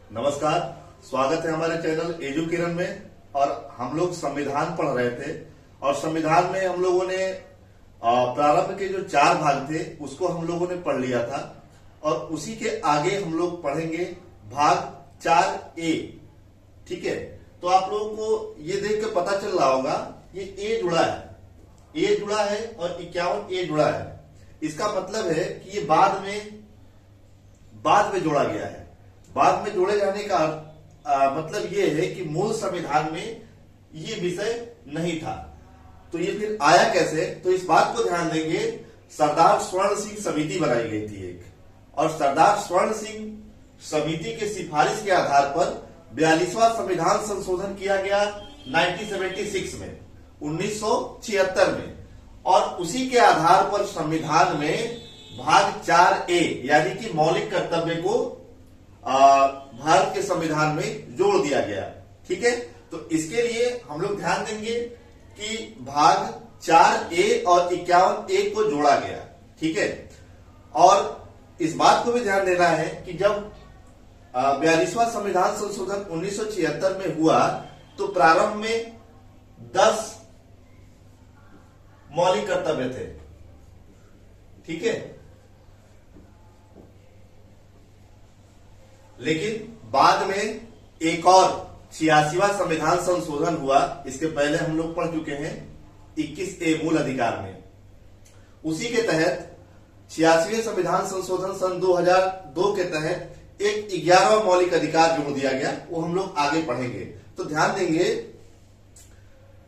नमस्कार, स्वागत है हमारे चैनल एजुकिरण में। और हम लोग संविधान पढ़ रहे थे और संविधान में हम लोगों ने प्रारंभ के जो 4 भाग थे उसको हम लोगों ने पढ़ लिया था और उसी के आगे हम लोग पढ़ेंगे भाग 4A। ठीक है, तो आप लोगों को ये देख के पता चल रहा होगा ये ए जुड़ा है और 51A जुड़ा है। इसका मतलब है कि ये बाद में जोड़ा गया है। बाद में जोड़े जाने का मतलब ये है कि मूल संविधान में ये विषय नहीं था। तो ये फिर आया कैसे, तो इस बात को ध्यान देंगे। सरदार स्वर्ण सिंह समिति बनाई गई थी एक, और सरदार स्वर्ण सिंह समिति के सिफारिश के आधार पर 42वां संविधान संशोधन किया गया 1976 में, 1976 में। और उसी के आधार पर संविधान में भाग 4A यानी कि मौलिक कर्तव्य को भारत के संविधान में जोड़ दिया गया। ठीक है, तो इसके लिए हम लोग ध्यान देंगे कि भाग 4A और 51A को जोड़ा गया। ठीक है, और इस बात को भी ध्यान देना है कि जब 42वां संविधान संशोधन 1976 में हुआ तो प्रारंभ में 10 मौलिक कर्तव्य थे। ठीक है, लेकिन बाद में एक और 86वां संविधान संशोधन हुआ। इसके पहले हम लोग पढ़ चुके हैं 21A मूल अधिकार में। उसी के तहत 86वें संविधान संशोधन सन 2002 के तहत एक 11वां मौलिक अधिकार जोड़ दिया गया, वो हम लोग आगे पढ़ेंगे। तो ध्यान देंगे,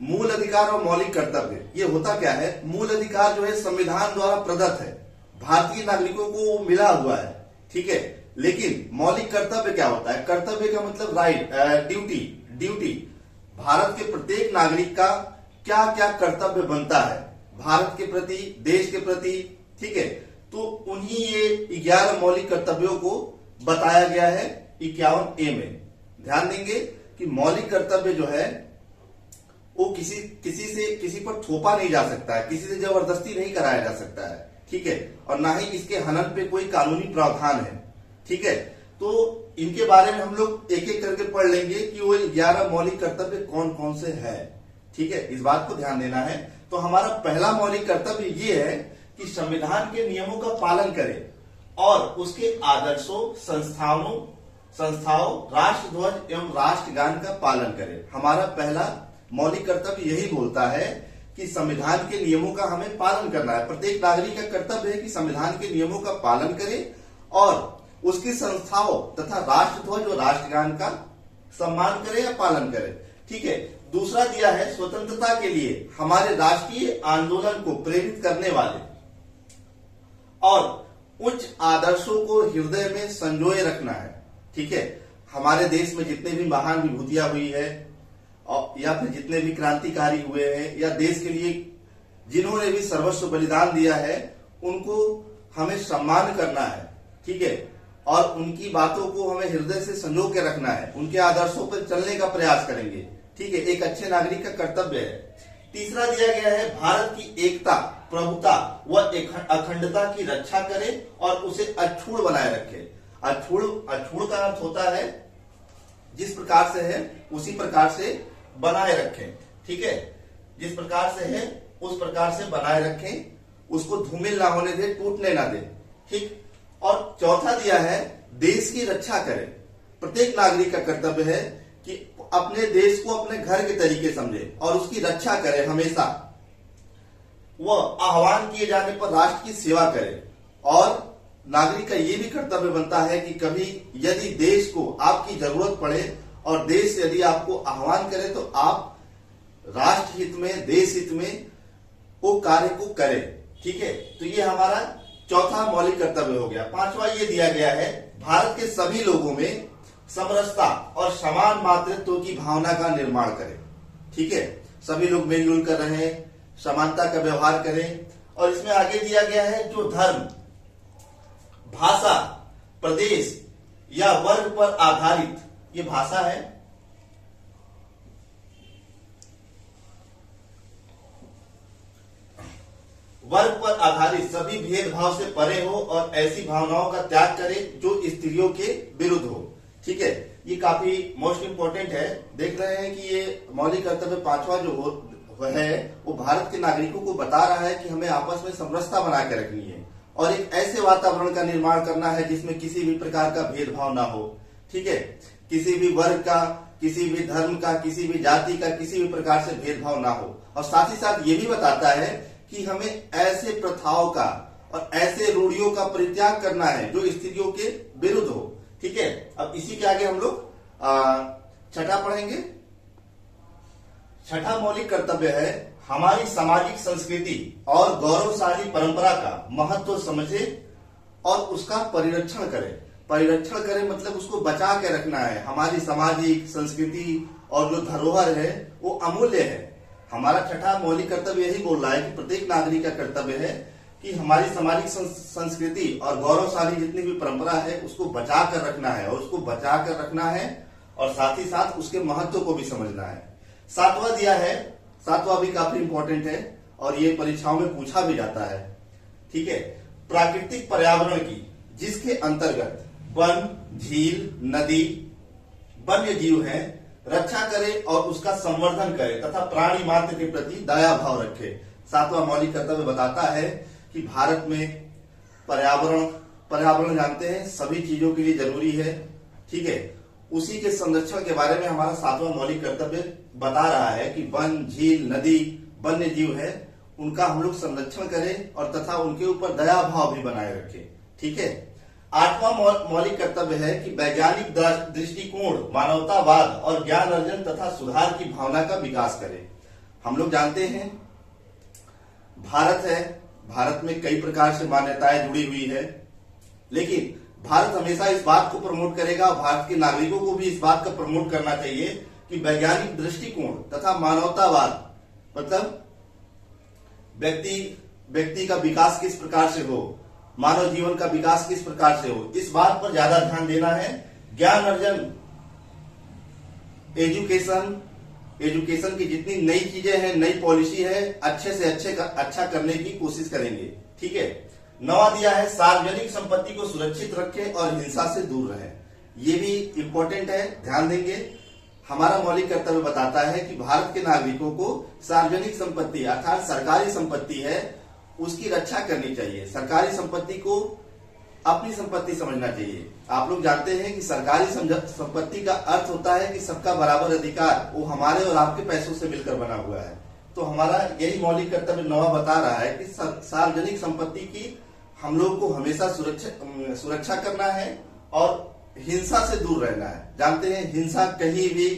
मूल अधिकार और मौलिक कर्तव्य ये होता क्या है। मूल अधिकार जो है संविधान द्वारा प्रदत्त है, भारतीय नागरिकों को मिला हुआ है। ठीक है, लेकिन मौलिक कर्तव्य क्या होता है। कर्तव्य का मतलब राइट, ड्यूटी। भारत के प्रत्येक नागरिक का क्या क्या कर्तव्य बनता है भारत के प्रति, देश के प्रति। ठीक है, तो उन्हीं ये 11 मौलिक कर्तव्यों को बताया गया है 51A में। ध्यान देंगे कि मौलिक कर्तव्य जो है वो किसी पर थोपा नहीं जा सकता है, किसी से जबरदस्ती नहीं कराया जा सकता है। ठीक है, और ना ही इसके हनन पे कोई कानूनी प्रावधान है। ठीक है, तो इनके बारे में हम लोग एक एक करके पढ़ लेंगे कि वो 11 मौलिक कर्तव्य कौन कौन से हैं। ठीक है, इस बात को ध्यान देना है। तो हमारा पहला मौलिक कर्तव्य ये है कि संविधान के नियमों का पालन करें और उसके आदर्शों, संस्थाओं, राष्ट्रध्वज एवं राष्ट्रगान का पालन करें। हमारा पहला मौलिक कर्तव्य यही बोलता है कि संविधान के नियमों का हमें पालन करना है। प्रत्येक नागरिक का कर्तव्य है कि संविधान के नियमों का पालन करे और उसकी संस्थाओं तथा राष्ट्रध्वज और राष्ट्रगान का सम्मान करे या पालन करे। ठीक है, दूसरा दिया है स्वतंत्रता के लिए हमारे राष्ट्रीय आंदोलन को प्रेरित करने वाले और उच्च आदर्शों को हृदय में संजोए रखना है। ठीक है, हमारे देश में जितने भी महान विभूतियां हुई है या फिर जितने भी क्रांतिकारी हुए हैं या देश के लिए जिन्होंने भी सर्वस्व बलिदान दिया है, उनको हमें सम्मान करना है। ठीक है, और उनकी बातों को हमें हृदय से संजो के रखना है, उनके आदर्शों पर चलने का प्रयास करेंगे। ठीक है, एक अच्छे नागरिक का कर्तव्य है। तीसरा दिया गया है भारत की एकता, प्रभुता व अखंडता की रक्षा करे और उसे अक्षुण्ण बनाए रखे। अक्षुण्ण का अर्थ होता है जिस प्रकार से है उसी प्रकार से बनाए रखें। ठीक है, जिस प्रकार से है उस प्रकार से बनाए रखें, उसको धूमिल ना होने दे, टूटने ना दे। ठीक, और चौथा दिया है देश की रक्षा करें। प्रत्येक नागरिक का कर्तव्य है कि अपने देश को अपने घर के तरीके समझे और उसकी रक्षा करे हमेशा। वह आह्वान किए जाने पर राष्ट्र की सेवा करे। और नागरिक का यह भी कर्तव्य बनता है कि कभी यदि देश को आपकी जरूरत पड़े और देश यदि आपको आह्वान करे तो आप राष्ट्र हित में, देश हित में वो कार्य को करें। ठीक है, तो ये हमारा चौथा मौलिक कर्तव्य हो गया। पांचवा ये दिया गया है भारत के सभी लोगों में समरसता और समान मातृत्व की भावना का निर्माण करें। ठीक है, सभी लोग मिलजुल कर रहें, समानता का व्यवहार करें। और इसमें आगे दिया गया है जो धर्म, भाषा, प्रदेश या वर्ग पर आधारित, ये भाषा है, वर्ग पर आधारित सभी भेदभाव से परे हो और ऐसी भावनाओं का त्याग करे जो स्त्रियों के विरुद्ध हो। ठीक है, ये काफी मोस्ट इंपोर्टेंट है। देख रहे हैं कि ये मौलिक कर्तव्य पांचवा जो है वो भारत के नागरिकों को बता रहा है कि हमें आपस में समरसता बना के रखनी है और एक ऐसे वातावरण का निर्माण करना है जिसमें किसी भी प्रकार का भेदभाव ना हो। ठीक है, किसी भी वर्ग का, किसी भी धर्म का, किसी भी जाति का, किसी भी प्रकार से भेदभाव ना हो। और साथ ही साथ ये भी बताता है कि हमें ऐसे प्रथाओं का और ऐसे रूढ़ियों का परित्याग करना है जो स्त्रियों के विरुद्ध हो। ठीक है, अब इसी के आगे हम लोग छठा पढ़ेंगे। छठा मौलिक कर्तव्य है हमारी सामाजिक संस्कृति और गौरवशाली परंपरा का महत्व समझे और उसका परिरक्षण करें। परिरक्षण करें मतलब उसको बचा के रखना है। हमारी सामाजिक संस्कृति और जो धरोहर है वो अमूल्य है। हमारा छठा मौलिक कर्तव्य यही बोल रहा है कि प्रत्येक नागरिक का कर्तव्य है कि हमारी सामाजिक संस्कृति और गौरवशाली जितनी भी परंपरा है उसको बचा कर रखना है और उसको बचा कर रखना है और साथ ही साथ उसके महत्व को भी समझना है। सातवां दिया है, सातवां भी काफी इंपॉर्टेंट है और ये परीक्षाओं में पूछा भी जाता है। ठीक है, प्राकृतिक पर्यावरण की जिसके अंतर्गत वन, झील, नदी, वन्य जीव है रक्षा करे और उसका संवर्धन करे तथा प्राणी मात्र के प्रति दया भाव रखे। सातवां मौलिक कर्तव्य बताता है कि भारत में पर्यावरण जानते हैं सभी चीजों के लिए जरूरी है। ठीक है, उसी के संरक्षण के बारे में हमारा सातवां मौलिक कर्तव्य बता रहा है कि वन, झील, नदी, वन्य जीव है उनका हम लोग संरक्षण करें और तथा उनके ऊपर दया भाव भी बनाए रखें। ठीक है, आठवां मौलिक कर्तव्य है कि वैज्ञानिक दृष्टिकोण, मानवतावाद और ज्ञान अर्जन तथा सुधार की भावना का विकास करें। हम लोग जानते हैं भारत है, भारत में कई प्रकार से मान्यताएं जुड़ी हुई है, लेकिन भारत हमेशा इस बात को प्रमोट करेगा, भारत के नागरिकों को भी इस बात का प्रमोट करना चाहिए कि वैज्ञानिक दृष्टिकोण तथा मानवतावाद मतलब व्यक्ति का विकास किस प्रकार से हो, मानव जीवन का विकास किस प्रकार से हो, इस बात पर ज्यादा ध्यान देना है। ज्ञान अर्जन, एजुकेशन की जितनी नई चीजें हैं, नई पॉलिसी है, अच्छे से अच्छा करने की कोशिश करेंगे। ठीक है, नवा दिया है सार्वजनिक संपत्ति को सुरक्षित रखें और हिंसा से दूर रहें। ये भी इंपॉर्टेंट है, ध्यान देंगे। हमारा मौलिक कर्तव्य बताता है कि भारत के नागरिकों को सार्वजनिक संपत्ति अर्थात सरकारी संपत्ति है उसकी रक्षा करनी चाहिए। सरकारी संपत्ति को अपनी संपत्ति समझना चाहिए। आप लोग जानते हैं कि सरकारी संपत्ति का अर्थ होता है कि सबका बराबर अधिकार वो हमारे और आपके पैसों से मिलकर बना हुआ है। तो हमारा यही मौलिक कर्तव्य नवा बता रहा है कि सार्वजनिक संपत्ति की हम लोग को हमेशा सुरक्षा करना है और हिंसा से दूर रहना है। जानते हैं हिंसा कहीं भी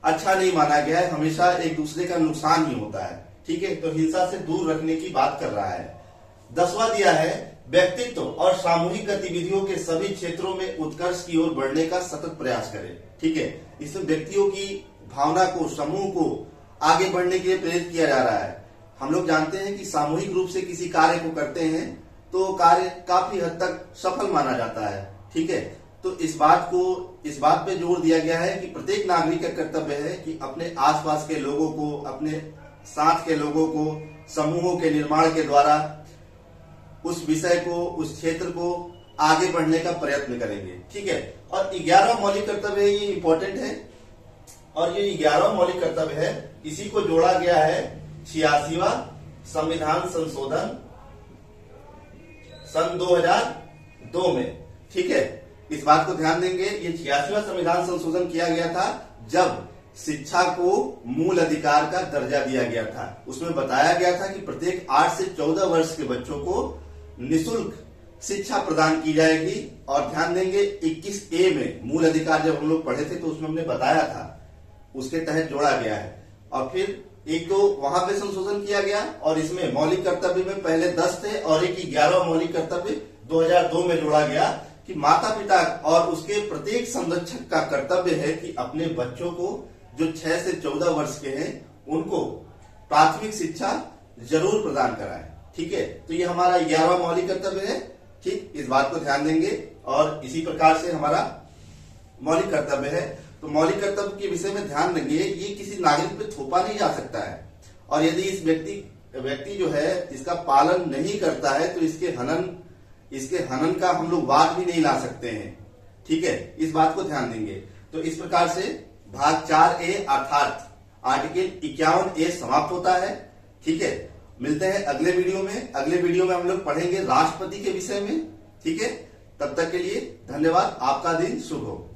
अच्छा नहीं माना गया है, हमेशा एक दूसरे का नुकसान ही होता है। ठीक है, तो हिंसा से दूर रखने की बात कर रहा है। 10वां दिया है व्यक्तित्व और सामूहिक गतिविधियों के सभी क्षेत्रों में उत्कर्ष की ओर बढ़ने का सतत प्रयास करें। ठीक है, इसमें व्यक्तियों की भावना को, समूह को आगे बढ़ने के लिए प्रेरित किया जा रहा है। हम लोग जानते हैं कि सामूहिक रूप से किसी कार्य को करते हैं तो कार्य काफी हद तक सफल माना जाता है। ठीक है, तो इस बात पे जोर दिया गया है कि प्रत्येक नागरिक का कर्तव्य है कि अपने आसपास के लोगों को, अपने साथ के लोगों को समूहों के निर्माण के द्वारा उस विषय को, उस क्षेत्र को आगे बढ़ने का प्रयत्न करेंगे। ठीक है, और 11वां मौलिक कर्तव्य ये इंपॉर्टेंट है और ये 11वां मौलिक कर्तव्य है, इसी को जोड़ा गया है 86वां संविधान संशोधन सन 2002 में। ठीक है, इस बात को ध्यान देंगे। ये 86वां संविधान संशोधन किया गया था जब शिक्षा को मूल अधिकार का दर्जा दिया गया था। उसमें बताया गया था कि प्रत्येक 8 से 14 वर्ष के बच्चों को निःशुल्क शिक्षा प्रदान की जाएगी। और ध्यान देंगे 21A में मूल अधिकार जब हम लोग पढ़े थे तो उसमें हमने बताया था, उसके तहत जोड़ा गया है। और फिर एक तो वहां पे संशोधन किया गया और इसमें मौलिक कर्तव्य में पहले 10 थे और एक 11वां मौलिक कर्तव्य 2002 में जोड़ा गया कि माता पिता और उसके प्रत्येक संरक्षक का कर्तव्य है कि अपने बच्चों को जो 6 से 14 वर्ष के हैं उनको प्राथमिक शिक्षा जरूर प्रदान कराएं। ठीक है, तो ये हमारा 11वां मौलिक कर्तव्य है। ठीक, इस बात को ध्यान देंगे और इसी प्रकार से हमारा मौलिक कर्तव्य है। तो मौलिक कर्तव्य के विषय में ध्यान देंगे, ये किसी नागरिक पे थोपा नहीं जा सकता है और यदि इस व्यक्ति जो है इसका पालन नहीं करता है तो इसके हनन इसके हनन का हम लोग वाद भी नहीं ला सकते हैं। ठीक है, इस बात को ध्यान देंगे। तो इस प्रकार से भाग 4A अर्थात आर्टिकल 51A समाप्त होता है। ठीक है, मिलते हैं अगले वीडियो में। अगले वीडियो में हम लोग पढ़ेंगे राष्ट्रपति के विषय में। ठीक है, तब तक के लिए धन्यवाद। आपका दिन शुभ हो।